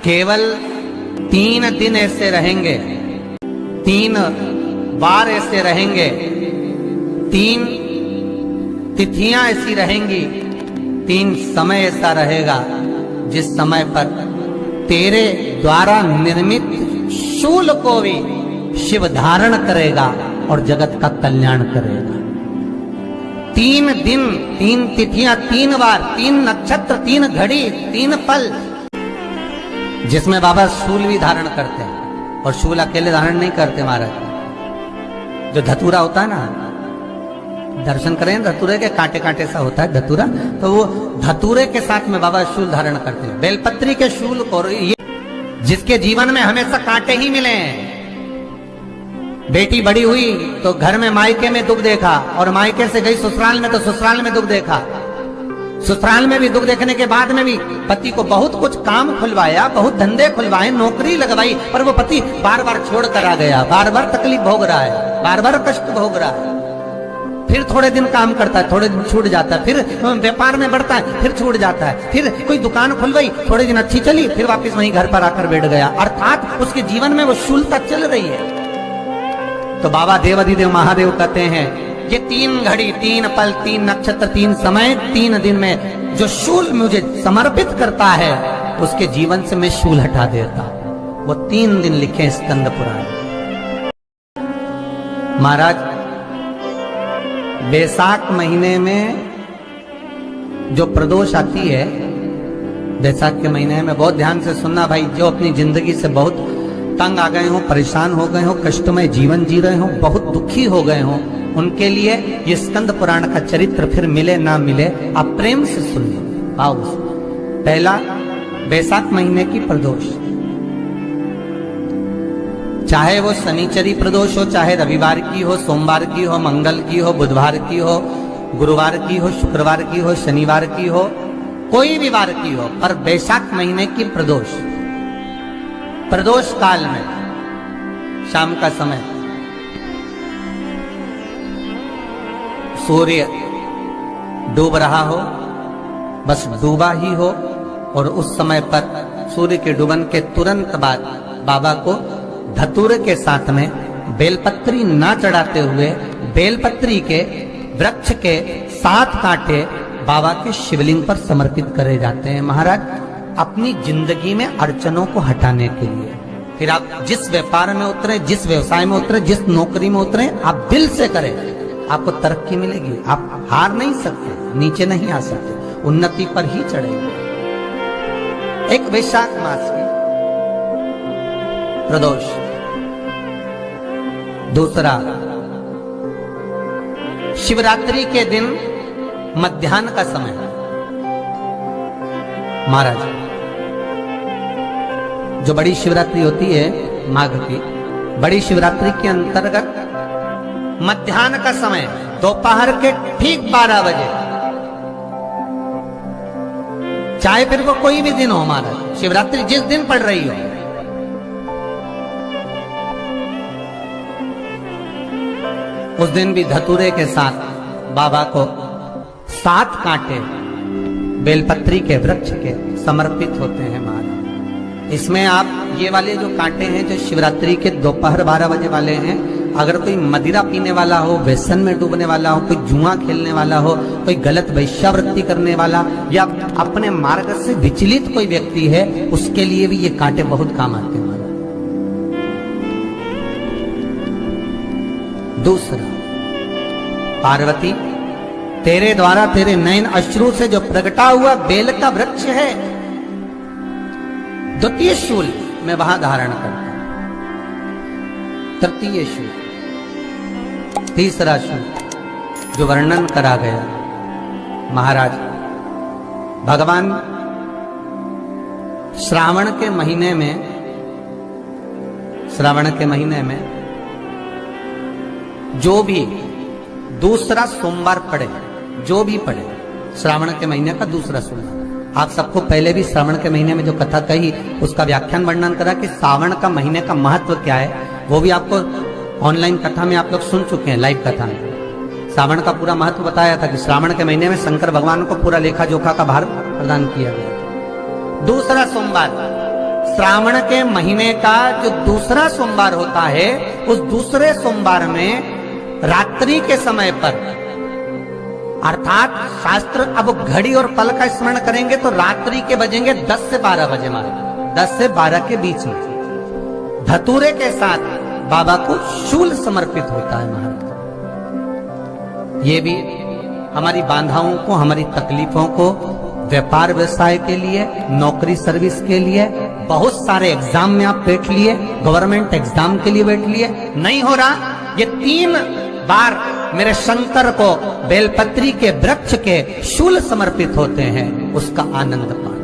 केवल 3 दिन ऐसे रहेंगे, 3 बार ऐसे रहेंगे, 3 तिथियां ऐसी रहेंगी, 3 समय ऐसा रहेगा जिस समय पर तेरे द्वारा निर्मित शूल को भी शिव धारण करेगा और जगत का कल्याण करेगा। 3 दिन, 3 तिथियां, 3 बार, 3 नक्षत्र, 3 घड़ी, 3 पल, जिसमें बाबा शूल भी धारण करते हैं। और शूल अकेले धारण नहीं करते महाराज, जो धतूरा होता है ना, दर्शन करें धतूरे के, कांटे कांटे सा होता है धतूरा, तो वो धतूरे के साथ में बाबा शूल धारण करते हैं। बेलपत्री के शूल को, ये जिसके जीवन में हमेशा कांटे ही मिले हैं। बेटी बड़ी हुई तो घर में मायके में दुख देखा, और मायके से गई ससुराल में तो ससुराल में दुख देखा। ससुराल में भी दुख देखने के बाद में भी पति को बहुत कुछ काम खुलवाया, बहुत धंधे खुलवाए, नौकरी लगवाई, पर वो पति बार बार छोड़ कर आ गया, बार बार तकलीफ भोग रहा है, बार बार कष्ट भोग रहा है। फिर थोड़े दिन काम करता है, थोड़े दिन छूट जाता है, फिर व्यापार में बढ़ता है, फिर छूट जाता है, फिर कोई दुकान खुलवाई, थोड़े दिन अच्छी चली, फिर वापस वहीं घर पर आकर बैठ गया। अर्थात उसके जीवन में वो शूलता चल रही है। तो बाबा देवाधिदेव महादेव कहते हैं, ये 3 घड़ी, 3 पल, 3 नक्षत्र, 3 समय, 3 दिन में जो शूल मुझे समर्पित करता है, उसके जीवन से मैं शूल हटा देता। वो 3 दिन लिखे स्कंद पुराण। महाराज, बैसाख महीने में जो प्रदोष आती है, बैसाख के महीने में बहुत ध्यान से सुनना भाई, जो अपनी जिंदगी से बहुत तंग आ गए हो, परेशान हो गए हो, कष्टमय जीवन जी रहे हो, बहुत दुखी हो गए हो, उनके लिए ये स्कंद पुराण का चरित्र फिर मिले ना मिले, आप प्रेम से सुन लो। आओ, पहला बैसाख महीने की प्रदोष, चाहे वो शनिचरी प्रदोष हो, चाहे रविवार की हो, सोमवार की हो, मंगल की हो, बुधवार की हो, गुरुवार की हो, शुक्रवार की हो, शनिवार की हो, कोई भी वार की हो, पर बैसाख महीने की प्रदोष, प्रदोष काल में शाम का समय सूर्य डूब रहा हो, बस डूबा ही हो, और उस समय पर सूर्य के डूबन के तुरंत बाद बाबा को धतूरे के साथ में बेलपत्री ना चढ़ाते हुए, बेलपत्री के वृक्ष के 7 कांटे बाबा के शिवलिंग पर समर्पित करे जाते हैं महाराज, अपनी जिंदगी में अड़चनों को हटाने के लिए। फिर आप जिस व्यापार में उतरे, जिस व्यवसाय में उतरे, जिस नौकरी में उतरे, आप दिल से करें, आपको तरक्की मिलेगी। आप हार नहीं सकते, नीचे नहीं आ सकते, उन्नति पर ही चढ़ेंगे। एक वैशाख मास की प्रदोष, दूसरा शिवरात्रि के दिन मध्याह्न का समय महाराज, जो बड़ी शिवरात्रि होती है माघ की, बड़ी शिवरात्रि के अंतर्गत मध्याह्न का समय, दोपहर के ठीक 12 बजे, चाहे फिर वो कोई भी दिन हो महाराज, शिवरात्रि जिस दिन पड़ रही हो, उस दिन भी धतूरे के साथ बाबा को 7 कांटे बेलपत्री के वृक्ष के समर्पित होते हैं महाराज। इसमें आप ये वाले जो कांटे हैं, जो शिवरात्रि के दोपहर 12 बजे वाले हैं, अगर कोई मदिरा पीने वाला हो, व्यसन में डूबने वाला हो, कोई जुआ खेलने वाला हो, कोई गलत वैश्यावृत्ति करने वाला, या अपने मार्ग से विचलित कोई व्यक्ति है, उसके लिए भी ये कांटे बहुत काम आते हैं महाराज। दूसरा, पार्वती, तेरे द्वारा तेरे नयन अश्रु से जो प्रगटा हुआ बेल का वृक्ष है, द्वितीय शूल मैं वहां धारण करता हूं, तृतीय शूल, तीसरा शूल जो वर्णन करा गया महाराज, भगवान श्रावण के महीने में, श्रावण के महीने में जो भी दूसरा सोमवार पड़े, जो भी पड़े, श्रावण के महीने का दूसरा सोमवार, आप सबको पहले भी श्रावण के महीने में जो कथा कही उसका व्याख्यान वर्णन करा कि श्रावण का महीने का महत्व क्या है, वो भी आपको ऑनलाइन कथा में आप लोग सुन चुके हैं, लाइव कथा में श्रावण का पूरा महत्व बताया था कि श्रावण के महीने में शंकर भगवान को पूरा लेखा जोखा का भार प्रदान किया गया। दूसरा सोमवार श्रावण के महीने का जो दूसरा सोमवार होता है, उस दूसरे सोमवार में रात्रि के समय पर, अर्थात शास्त्र अब घड़ी और पल का स्मरण करेंगे तो रात्रि के बजेंगे 10 से 12 बजे, मारे 10 से 12 के बीच में धतूरे के साथ बाबा को शूल समर्पित होता है महाराज। ये भी हमारी बाधाओं को, हमारी तकलीफों को, व्यापार व्यवसाय के लिए, नौकरी सर्विस के लिए, बहुत सारे एग्जाम में आप बैठ लिए, गवर्नमेंट एग्जाम के लिए बैठ लिए, नहीं हो रहा, ये 3 बार मेरे शंकर को बेलपत्री के वृक्ष के शूल समर्पित होते हैं, उसका आनंद पा।